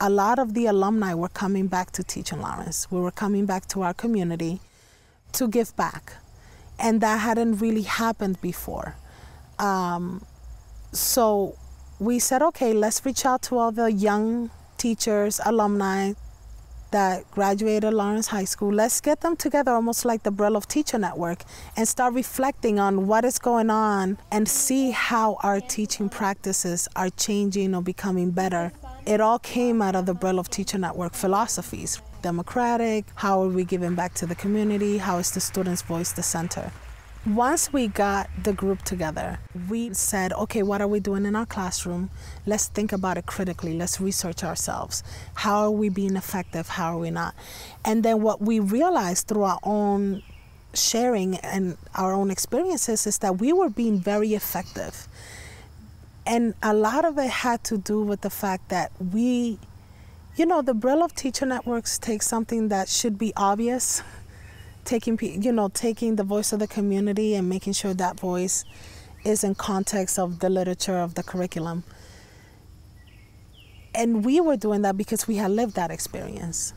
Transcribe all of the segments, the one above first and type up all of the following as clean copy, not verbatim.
a lot of the alumni were coming back to teach in Lawrence. We were coming back to our community to give back. And that hadn't really happened before. So we said, okay, let's reach out to all the young teachers, alumni that graduated Lawrence High School. Let's get them together, almost like the Bread Loaf Teacher Network, and start reflecting on what is going on and see how our teaching practices are changing or becoming better. It all came out of the Bread Loaf Teacher Network philosophies. Democratic, how are we giving back to the community, how is the student's voice the center. Once we got the group together, we said, okay, what are we doing in our classroom? Let's think about it critically. Let's research ourselves. How are we being effective? How are we not? And then what we realized through our own sharing and our own experiences is that we were being very effective. And a lot of it had to do with the fact that the Bread Loaf Teacher Networks take something that should be obvious, taking the voice of the community and making sure that voice is in context of the literature of the curriculum. And we were doing that because we had lived that experience.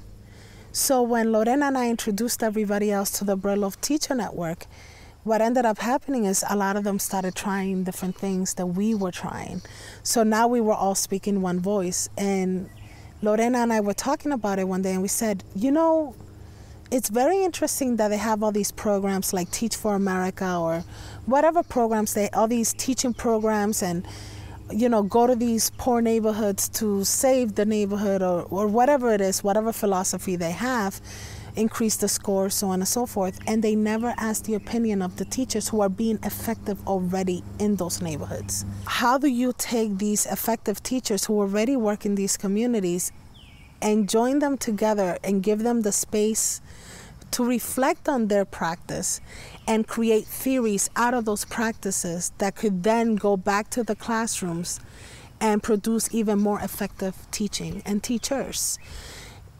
So when Lorena and I introduced everybody else to the Bread Loaf Teacher Network, what ended up happening is a lot of them started trying different things that we were trying. So now we were all speaking one voice. And Lorena and I were talking about it one day, and we said, it's very interesting that they have all these programs like Teach for America or whatever programs, all these teaching programs, and go to these poor neighborhoods to save the neighborhood or whatever it is, whatever philosophy they have, increase the score, so on and so forth. And they never ask the opinion of the teachers who are being effective already in those neighborhoods. How do you take these effective teachers who already work in these communities and join them together and give them the space to reflect on their practice and create theories out of those practices that could then go back to the classrooms and produce even more effective teaching and teachers?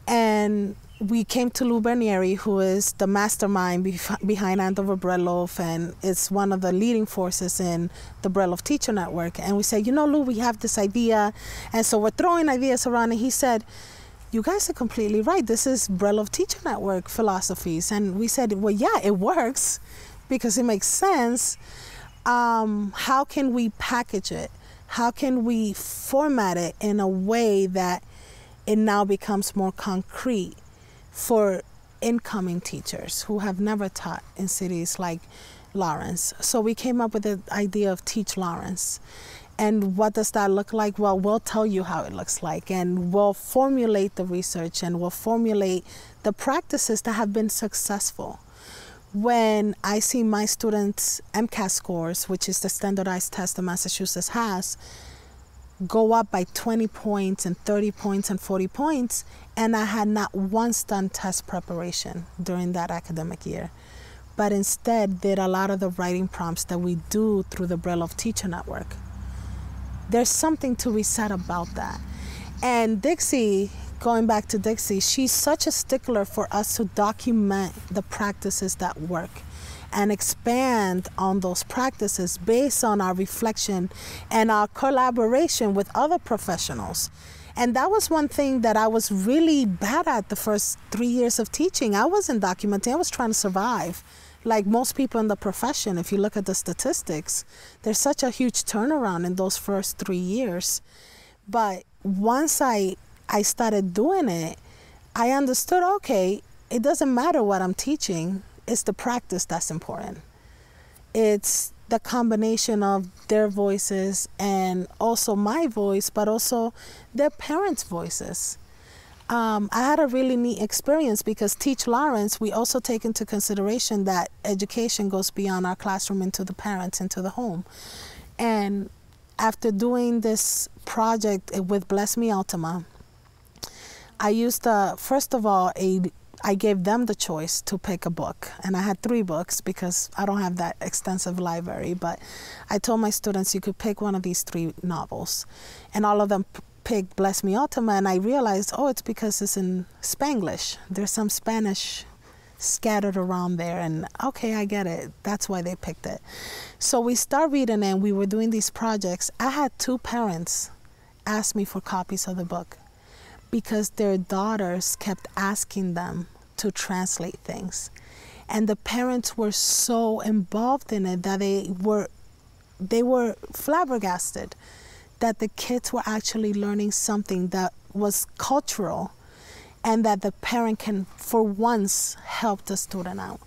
And we came to Lou Bernieri, who is the mastermind behind Andover Bread Loaf, and it's one of the leading forces in the Bread Loaf Teacher Network. And we said, Lou, we have this idea. And so we're throwing ideas around, and he said, you guys are completely right. This is Bread Loaf Teacher Network philosophies. And we said, well, yeah, it works because it makes sense. How can we package it? How can we format it in a way that it now becomes more concrete for incoming teachers who have never taught in cities like Lawrence? So we came up with the idea of Teach Lawrence. And what does that look like? Well, we'll tell you how it looks like, and we'll formulate the research, and we'll formulate the practices that have been successful. When I see my students' MCAT scores, which is the standardized test that Massachusetts has, go up by 20 points and 30 points and 40 points, and I had not once done test preparation during that academic year, but instead did a lot of the writing prompts that we do through the Bread Loaf Teacher Network. There's something to be said about that. And Dixie, going back to Dixie, she's such a stickler for us to document the practices that work and expand on those practices based on our reflection and our collaboration with other professionals. And that was one thing that I was really bad at the first 3 years of teaching. I wasn't documenting, I was trying to survive. Like most people in the profession, if you look at the statistics, there's such a huge turnaround in those first 3 years. But once I started doing it, I understood, okay, it doesn't matter what I'm teaching, it's the practice that's important. It's the combination of their voices and also my voice, but also their parents' voices. I had a really neat experience because Teach Lawrence, we also take into consideration that education goes beyond our classroom into the parents, into the home. And after doing this project with Bless Me Ultima, I used, first of all, I gave them the choice to pick a book. And I had 3 books because I don't have that extensive library. But I told my students you could pick one of these 3 novels. And all of them picked Bless Me Ultima. And I realized, oh, it's because it's in Spanglish. There's some Spanish scattered around there. And okay, I get it. That's why they picked it. So we started reading and we were doing these projects. I had 2 parents ask me for copies of the book because their daughters kept asking them to translate things. And the parents were so involved in it that they were flabbergasted that the kids were actually learning something that was cultural and that the parent can, for once, help the student out.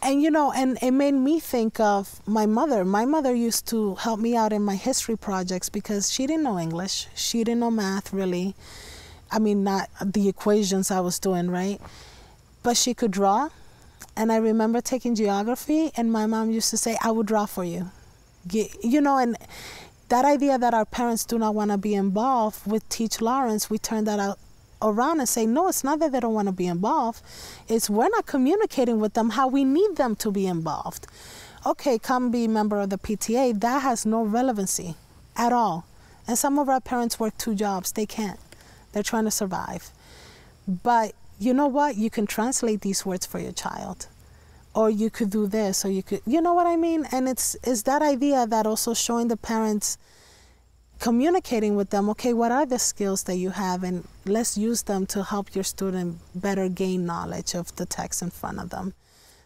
And, and it made me think of my mother. My mother used to help me out in my history projects because she didn't know English. She didn't know math, really. I mean, not the equations I was doing, right? But she could draw. And I remember taking geography, and my mom used to say, I will draw for you. And that idea that our parents do not want to be involved with Teach Lawrence, we turned that out around and say, no, it's not that they don't want to be involved. It's we're not communicating with them how we need them to be involved. Okay, come be a member of the PTA. That has no relevancy at all. And some of our parents work 2 jobs. They can't. They're trying to survive. But you know what? You can translate these words for your child. Or you could do this, or you could, you know what I mean? And it's that idea that also showing the parents, communicating with them, okay, what are the skills that you have, and let's use them to help your student better gain knowledge of the text in front of them.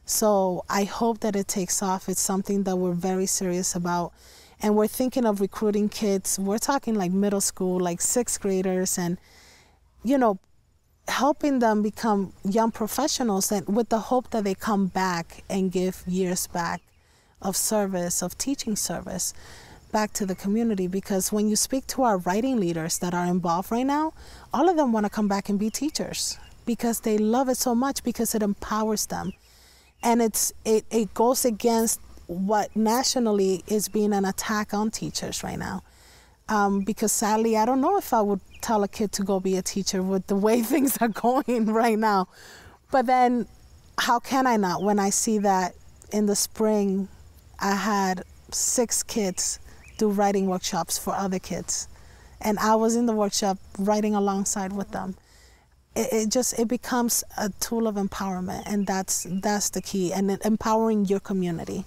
So I hope that it takes off. It's something that we're very serious about. And we're thinking of recruiting kids. We're talking like middle school, like 6th graders, and, helping them become young professionals, and with the hope that they come back and give years back of service, of teaching service back to the community. Because when you speak to our writing leaders that are involved right now, all of them want to come back and be teachers because they love it so much, because it empowers them. And it goes against what nationally is being an attack on teachers right now. Because sadly, I don't know if I would tell a kid to go be a teacher with the way things are going right now. But then how can I not when I see that in the spring I had 6 kids do writing workshops for other kids, and I was in the workshop writing alongside with them. It becomes a tool of empowerment, and that's the key, and empowering your community.